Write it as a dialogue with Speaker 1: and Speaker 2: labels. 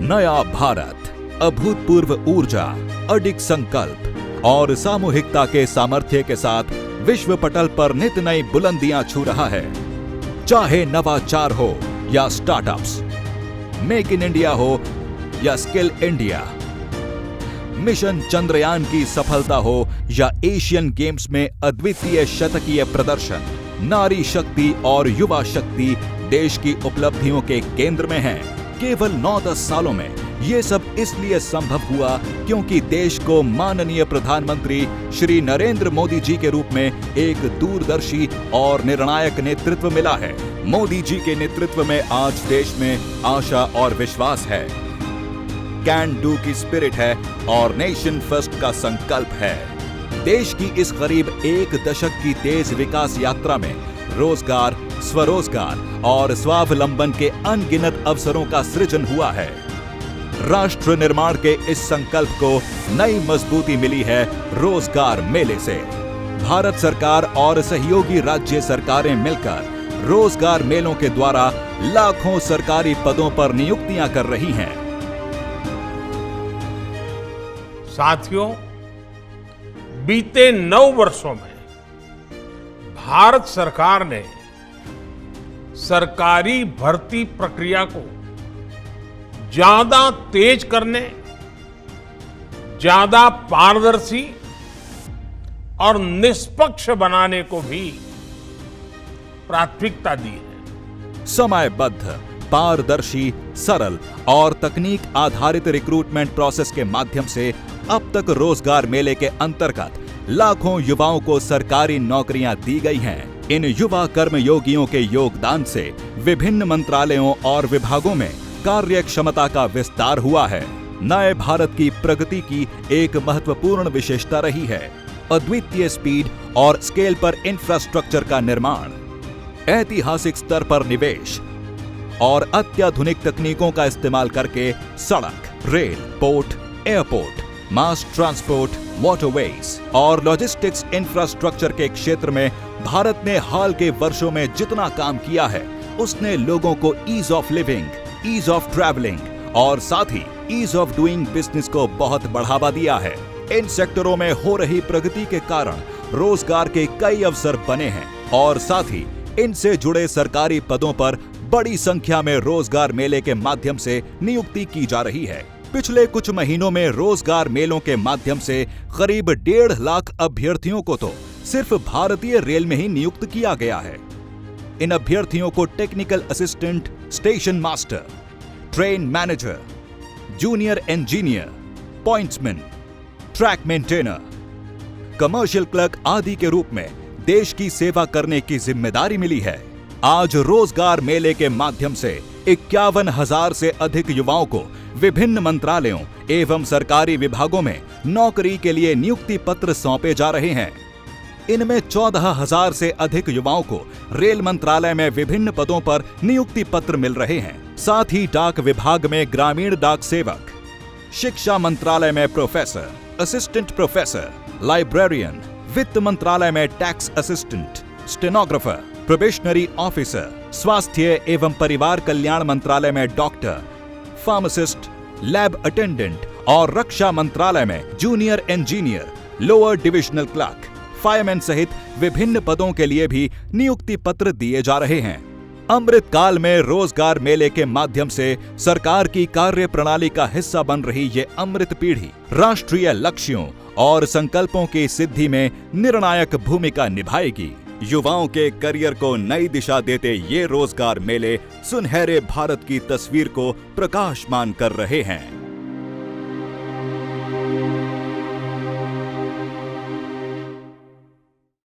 Speaker 1: नया भारत, अभूतपूर्व ऊर्जा, अडिग संकल्प और सामूहिकता के सामर्थ्य के साथ विश्व पटल पर नित नई बुलंदियां छू रहा है। चाहे नवाचार हो या स्टार्टअप्स, मेक इन इंडिया हो या स्किल इंडिया, मिशन चंद्रयान की सफलता हो या एशियन गेम्स में अद्वितीय शतकीय प्रदर्शन, नारी शक्ति और युवा शक्ति देश की उपलब्धियों के केंद्र में है। केवल 9-10 सालों में ये सब इसलिए संभव हुआ क्योंकि देश को माननीय प्रधानमंत्री श्री नरेंद्र मोदी जी के रूप में एक दूरदर्शी और निर्णायक नेतृत्व मिला है। मोदी जी के नेतृत्व में आज देश में आशा और विश्वास है, कैन डू की स्पिरिट है और नेशन फर्स्ट का संकल्प है। देश की इस करीब 1 दशक की तेज विकास यात्रा में रोजगार, स्वरोजगार और स्वावलंबन के अनगिनत अवसरों का सृजन हुआ है। राष्ट्र निर्माण के इस संकल्प को नई मजबूती मिली है रोजगार मेले से। भारत सरकार और सहयोगी राज्य सरकारें मिलकर रोजगार मेलों के द्वारा लाखों सरकारी पदों पर नियुक्तियां कर रही हैं।
Speaker 2: साथियों, बीते 9 वर्षों में भारत सरकार ने सरकारी भर्ती प्रक्रिया को ज्यादा तेज करने, ज्यादा पारदर्शी और निष्पक्ष बनाने को भी प्राथमिकता दी है।
Speaker 1: समयबद्ध, पारदर्शी, सरल और तकनीक आधारित रिक्रूटमेंट प्रोसेस के माध्यम से अब तक रोजगार मेले के अंतर्गत लाखों युवाओं को सरकारी नौकरियां दी गई हैं। इन युवा कर्मयोगियों के योगदान से विभिन्न मंत्रालयों और विभागों में कार्य क्षमता का विस्तार हुआ है। नए भारत की प्रगति की एक महत्वपूर्ण विशेषता रही है अद्वितीय स्पीड और स्केल पर इंफ्रास्ट्रक्चर का निर्माण, ऐतिहासिक स्तर पर निवेश और अत्याधुनिक तकनीकों का इस्तेमाल करके सड़क, rail, port, airport, mass transport, waterways और लॉजिस्टिक्स इंफ्रास्ट्रक्चर के क्षेत्र में भारत ने हाल के वर्षों में जितना काम किया है उसने लोगों को ease of living, ease of travelling और साथ ही ईज ऑफ डूइंग बिजनेस को बहुत बढ़ावा दिया है। इन सेक्टरों में हो रही प्रगति के कारण रोजगार के कई अवसर बने हैं और साथ ही इनसे जुड़े सरकारी पदों पर बड़ी संख्या में रोजगार मेले के माध्यम से नियुक्ति की जा रही है। पिछले कुछ महीनों में रोजगार मेलों के माध्यम से करीब 1.5 लाख अभ्यर्थियों को तो सिर्फ भारतीय रेल में ही नियुक्त किया गया है। इन अभ्यर्थियों को technical assistant, station master, train manager, junior engineer, pointsman, track maintainer, commercial clerk आदि के रूप में देश की सेवा करने की जिम्मेदारी मिली है। आज रोजगार मेले के माध्यम से 51,000 से अधिक युवाओं को विभिन्न मंत्रालयों एवं सरकारी विभागों में नौकरी के लिए नियुक्ति पत्र सौंपे जा रहे हैं। इनमें 14,000 से अधिक युवाओं को रेल मंत्रालय में विभिन्न पदों पर नियुक्ति पत्र मिल रहे हैं। साथ ही डाक विभाग में ग्रामीण डाक सेवक, शिक्षा मंत्रालय में प्रोफेसर, असिस्टेंट प्रोफेसर, लाइब्रेरियन, वित्त मंत्रालय में tax assistant, stenographer, probationary officer, स्वास्थ्य एवं परिवार कल्याण मंत्रालय में डॉक्टर, फार्मासिस्ट, लैब अटेंडेंट और रक्षा मंत्रालय में junior engineer, lower divisional clerk, fireman सहित विभिन्न पदों के लिए भी नियुक्ति पत्र दिए जा रहे हैं। अमृत काल में रोजगार मेले के माध्यम से सरकार की कार्य प्रणाली का हिस्सा बन रही ये अमृत पीढ़ी राष्ट्रीय लक्ष्यों और संकल्पों की सिद्धि में निर्णायक भूमिका निभाएगी। युवाओं के करियर को नई दिशा देते ये रोजगार मेले सुनहरे भारत की तस्वीर को प्रकाशमान कर रहे हैं।